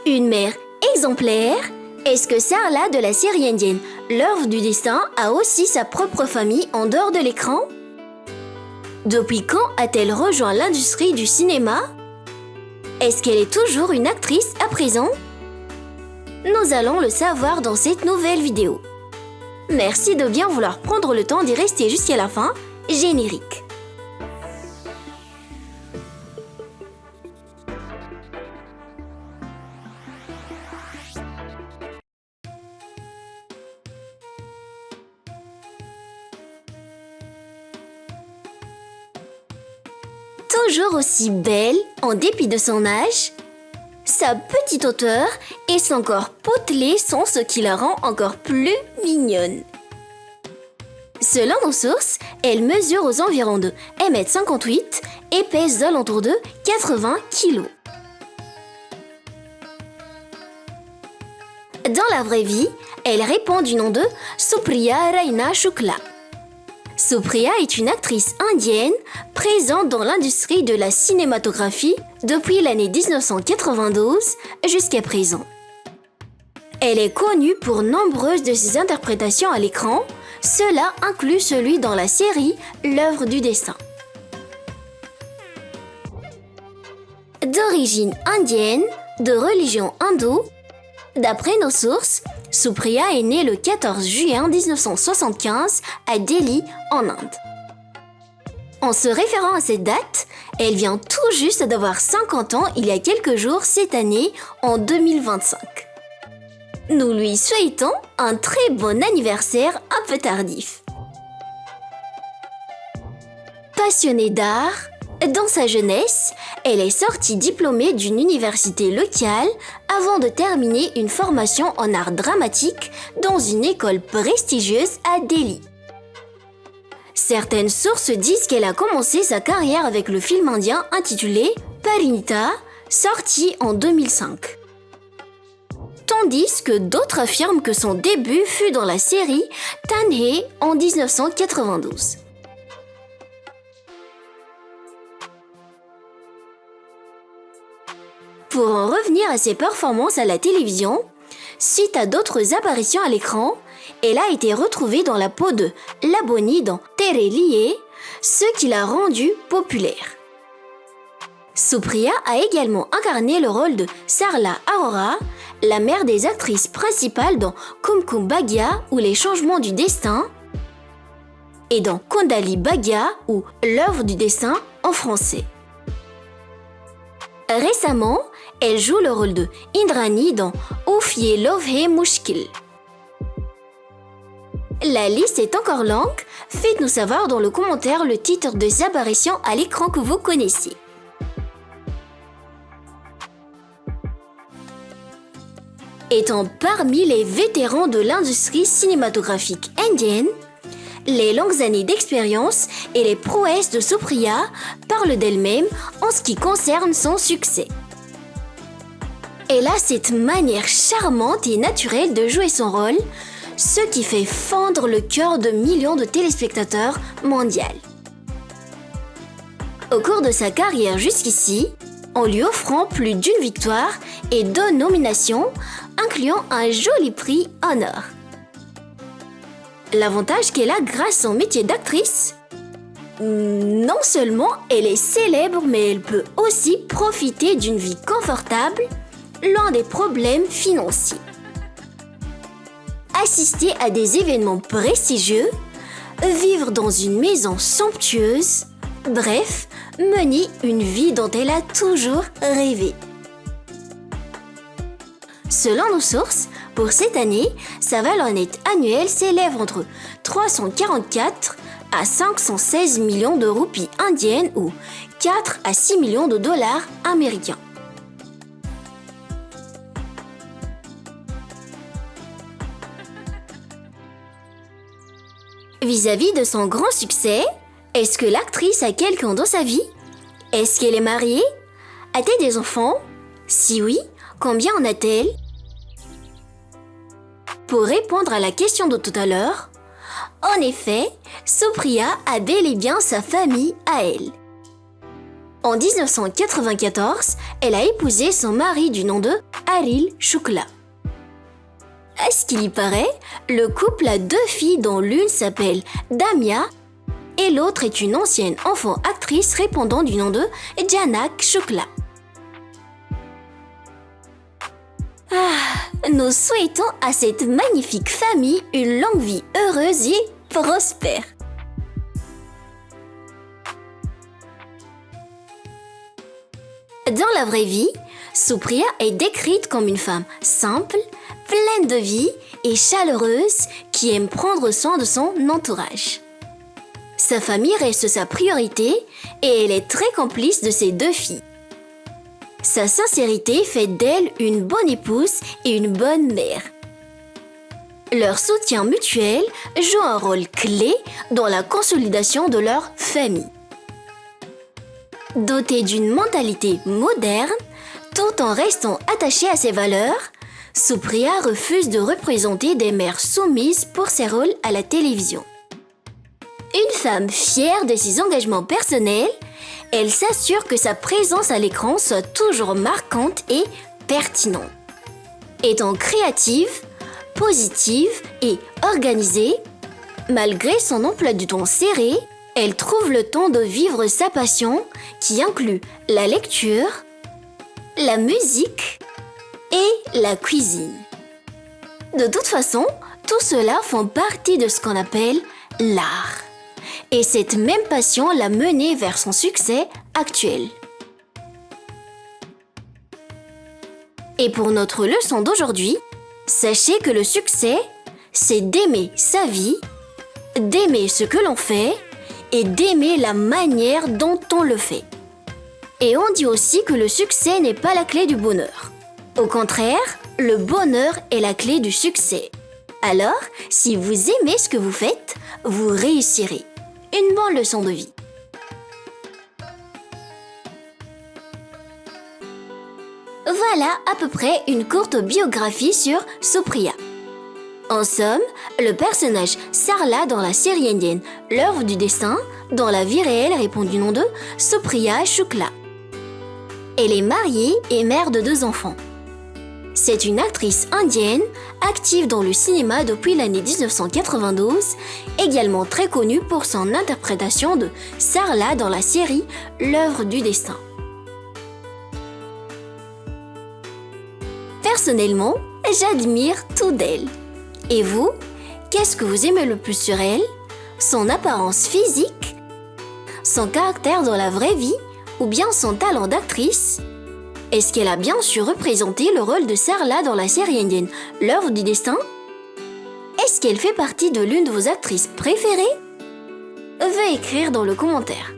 Une mère exemplaire? Est-ce que Sarla de la série indienne L'œuvre du destin a aussi sa propre famille en dehors de l'écran? Depuis quand a-t-elle rejoint l'industrie du cinéma? Est-ce qu'elle est toujours une actrice à présent? Nous allons le savoir dans cette nouvelle vidéo. Merci de bien vouloir prendre le temps d'y rester jusqu'à la fin. Générique. Toujours aussi belle, en dépit de son âge, sa petite hauteur et son corps potelé sont ce qui la rend encore plus mignonne. Selon nos sources, elle mesure aux environs de 1,58 m et pèse alentour de 80 kg. Dans la vraie vie, elle répond du nom de Supriya Raina Shukla. Supriya est une actrice indienne présente dans l'industrie de la cinématographie depuis l'année 1992 jusqu'à présent. Elle est connue pour nombreuses de ses interprétations à l'écran, cela inclut celui dans la série L'œuvre du destin. D'origine indienne, de religion hindoue, d'après nos sources, Supriya est née le 14 juin 1975 à Delhi, en Inde. En se référant à cette date, elle vient tout juste d'avoir 50 ans il y a quelques jours cette année, en 2025. Nous lui souhaitons un très bon anniversaire un peu tardif. Passionnée d'art, dans sa jeunesse, elle est sortie diplômée d'une université locale avant de terminer une formation en art dramatique dans une école prestigieuse à Delhi. Certaines sources disent qu'elle a commencé sa carrière avec le film indien intitulé Parinita, sorti en 2005. Tandis que d'autres affirment que son début fut dans la série Tanhe en 1992. Pour en revenir à ses performances à la télévision, suite à d'autres apparitions à l'écran, elle a été retrouvée dans la peau de La Bonnie dans Tere Liye, ce qui l'a rendue populaire. Supriya a également incarné le rôle de Sarla Arora, la mère des actrices principales dans Kumkum Bhagya ou Les changements du destin, et dans Kundali Bhagya ou L'œuvre du destin en français. Récemment, elle joue le rôle de Indrani dans Oof Ye Love Hai Mushkil. La liste est encore longue, faites-nous savoir dans le commentaire le titre des apparitions à l'écran que vous connaissez. Étant parmi les vétérans de l'industrie cinématographique indienne, les longues années d'expérience et les prouesses de Supriya parlent d'elle-même en ce qui concerne son succès. Elle a cette manière charmante et naturelle de jouer son rôle, ce qui fait fendre le cœur de millions de téléspectateurs mondiaux. Au cours de sa carrière jusqu'ici, en lui offrant plus d'une victoire et 2 nominations, incluant un joli prix Honor. L'avantage qu'elle a grâce à son métier d'actrice, non seulement elle est célèbre, mais elle peut aussi profiter d'une vie confortable, loin des problèmes financiers. Assister à des événements prestigieux, vivre dans une maison somptueuse, bref, mener une vie dont elle a toujours rêvé. Selon nos sources, pour cette année, sa valeur nette annuelle s'élève entre 344 à 516 millions de roupies indiennes ou 4 à 6 millions de dollars américains. Vis-à-vis de son grand succès, est-ce que l'actrice a quelqu'un dans sa vie? Est-ce qu'elle est mariée? A-t-elle des enfants? Si oui, combien en a-t-elle? Pour répondre à la question de tout à l'heure, en effet, Supriya a bel et bien sa famille à elle. En 1994, elle a épousé son mari du nom de Aril Shukla. À ce qu'il y paraît, le couple a 2 filles dont l'une s'appelle Damia et l'autre est une ancienne enfant actrice répondant du nom de Janak Shukla. Nous souhaitons à cette magnifique famille une longue vie heureuse et prospère. Dans la vraie vie, Supriya est décrite comme une femme simple, pleine de vie et chaleureuse qui aime prendre soin de son entourage. Sa famille reste sa priorité et elle est très complice de ses 2 filles. Sa sincérité fait d'elle une bonne épouse et une bonne mère. Leur soutien mutuel joue un rôle clé dans la consolidation de leur famille. Dotée d'une mentalité moderne, tout en restant attachée à ses valeurs, Supriya refuse de représenter des mères soumises pour ses rôles à la télévision. Une femme fière de ses engagements personnels, elle s'assure que sa présence à l'écran soit toujours marquante et pertinente. Étant créative, positive et organisée, malgré son emploi du temps serré, elle trouve le temps de vivre sa passion qui inclut la lecture, la musique et la cuisine. De toute façon, tout cela font partie de ce qu'on appelle l'art. Et cette même passion l'a menée vers son succès actuel. Et pour notre leçon d'aujourd'hui, sachez que le succès, c'est d'aimer sa vie, d'aimer ce que l'on fait et d'aimer la manière dont on le fait. Et on dit aussi que le succès n'est pas la clé du bonheur. Au contraire, le bonheur est la clé du succès. Alors, si vous aimez ce que vous faites, vous réussirez. Une bonne leçon de vie. Voilà à peu près une courte biographie sur Supriya. En somme, le personnage Sarla dans la série indienne L'œuvre du destin, dans la vie réelle répond du nom de Supriya Shukla. Elle est mariée et mère de 2 enfants. C'est une actrice indienne, active dans le cinéma depuis l'année 1992, également très connue pour son interprétation de Sarla dans la série L'œuvre du destin. Personnellement, j'admire tout d'elle. Et vous, qu'est-ce que vous aimez le plus sur elle? Son apparence physique? Son caractère dans la vraie vie? Ou bien son talent d'actrice? Est-ce qu'elle a bien su représenter le rôle de Sarla dans la série indienne L'œuvre du destin? Est-ce qu'elle fait partie de l'une de vos actrices préférées? Veuillez écrire dans le commentaire.